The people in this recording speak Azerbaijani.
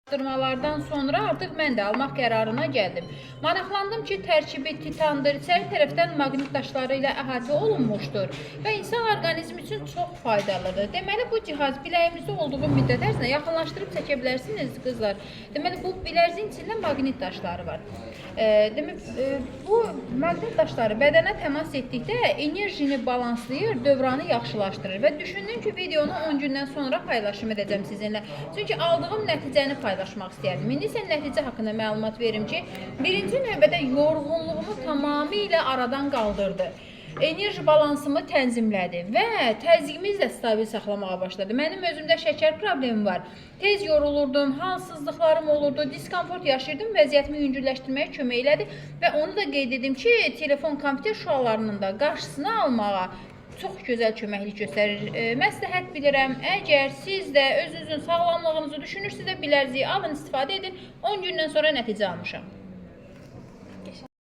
Araşdırmalardan sonra artıq mən də almaq qərarına gəldim. Maraqlandım ki, tərkibi titandır, içəri tərəfdən maqnit daşları ilə əhatə olunmuşdur və insan orqanizmi üçün çox faydalıdır. Deməli, bu cihaz biləyimizdə olduğu müddət ərzində yaxınlaşdırıb çəkə bilərsiniz, qızlar. Deməli, bu bilərzin içində maqnit daşları var. Bu maqnit daşları bədənə təmas etdikdə enerjini balanslayır, dövranı yaxşılaşdırır və düşündüm ki, videonu 10 gündən sonra paylaşım edəcəm sizinlə. Çünki aldığım nəticəni paylaşmaq istəyərdim. İndi isə nəticə haqqında məlumat verim ki, birinci növbədə yorğunluğumu tamamilə aradan qaldırdı. Enerji balansımı tənzimlədi və təzyiqimi də stabil saxlamağa başladı. Mənim özümdə şəkər problemi var. Tez yorulurdum, halsızlıqlarım olurdu, diskomfort yaşayırdım, vəziyyətimi yüngülləşdirməyə kömək elədi və onu da qeyd edim ki, telefon, kompüter şüalarının da qarşısını almağa çox gözəl köməklik göstərir. Məsləhət bilirəm, əgər siz də özünüzün sağlamlığınızı düşünürsinizsə, bilərziyi alın, istifadə edin. 10 gündən sonra nəticə almışam.